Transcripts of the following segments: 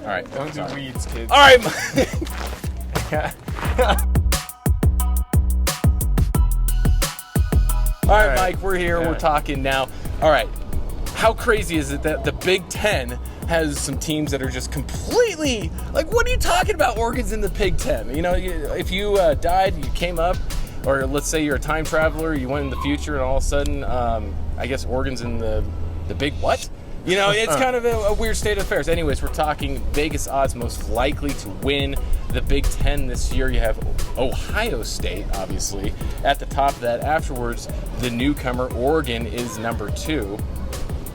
All right. Don't do weeds, kids. All right. All right, Mike, we're here. Yeah. We're talking now. All right. How crazy is it that the Big Ten has some teams that are just completely like, what are you talking about? Oregon's in the Big Ten. You know, if you died, you came up, or let's say you're a time traveler, you went in the future, and all of a sudden, I guess Oregon's in the big what? You know, it's kind of a weird state of affairs. Anyways, we're talking Vegas odds most likely to win the Big Ten this year. You have Ohio State, obviously, at the top of that. Afterwards, the newcomer, Oregon, is number 2.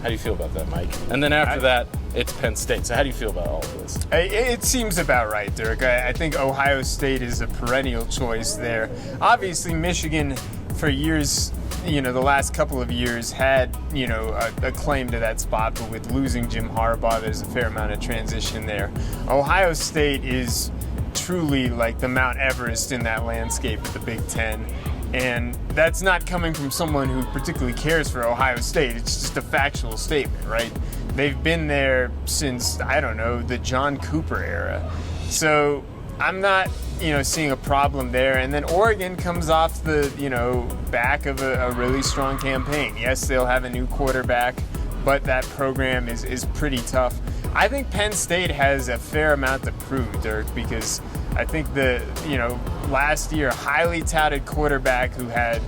How do you feel about that, Mike? And then after that, it's Penn State. So how do you feel about all of this? It seems about right, Dirk. I think Ohio State is a perennial choice there. Obviously, Michigan, for years, the last couple of years had, a claim to that spot, but with losing Jim Harbaugh, there's a fair amount of transition there. Ohio State is truly like the Mount Everest in that landscape of the Big Ten. And that's not coming from someone who particularly cares for Ohio State. It's just a factual statement, right? They've been there since, I don't know, the John Cooper era. So I'm not, seeing a problem there. And then Oregon comes off the, back of a really strong campaign. Yes, they'll have a new quarterback, but that program is pretty tough. I think Penn State has a fair amount to prove, Dirk, because I think last year, highly touted quarterback who had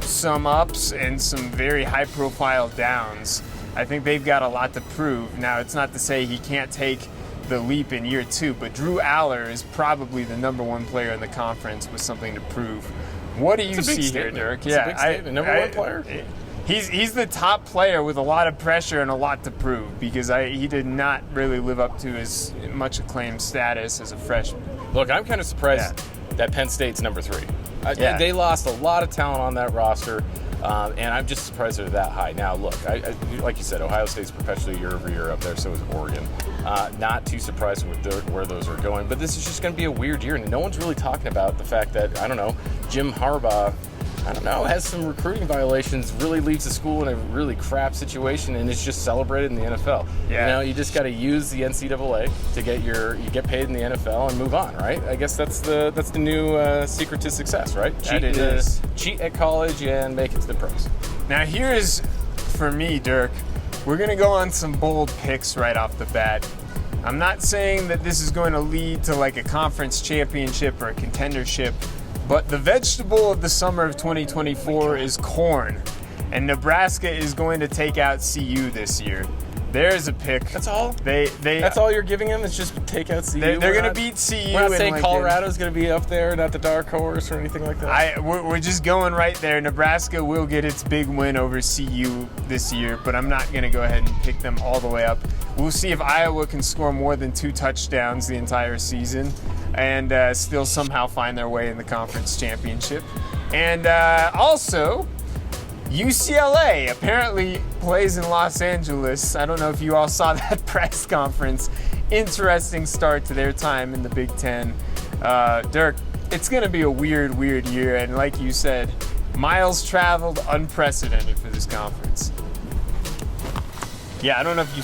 some ups and some very high-profile downs. I think they've got a lot to prove. Now, it's not to say he can't take the leap in year 2, but Drew Aller is probably the number 1 player in the conference with something to prove. What do you see here, Dirk? It's a big statement. Number 1 player. He's the top player with a lot of pressure and a lot to prove because he did not really live up to his much acclaimed status as a freshman. Look, I'm kind of surprised that Penn State's number 3. They lost a lot of talent on that roster, and I'm just surprised they're that high. Now, look, like you said, Ohio State's perpetually year over year up there, so is Oregon. Not too surprised with where those are going, but this is just going to be a weird year, and no one's really talking about the fact that, Jim Harbaugh, has some recruiting violations, really leaves the school in a really crap situation, and it's just celebrated in the NFL. Yeah. You just got to use the NCAA to you get paid in the NFL and move on, right? I guess that's the new secret to success, right? Cheat at college and make it to the pros. Now here's, for me, Dirk, we're going to go on some bold picks right off the bat. I'm not saying that this is going to lead to like a conference championship or a contendership, but the vegetable of the summer of 2024 is corn, and Nebraska is going to take out CU this year. There's a pick. That's all? That's all you're giving them? It's just take out CU? They're going to beat CU. We're not saying Colorado's going to be up there, not the dark horse or anything like that? We're just going right there. Nebraska will get its big win over CU this year, but I'm not going to go ahead and pick them all the way up. We'll see if Iowa can score more than 2 touchdowns the entire season and still somehow find their way in the conference championship. And also, UCLA apparently plays in Los Angeles. I don't know if you all saw that press conference. Interesting start to their time in the Big Ten. Dirk, it's going to be a weird year. And like you said, miles traveled, unprecedented for this conference. Yeah, I don't know if you...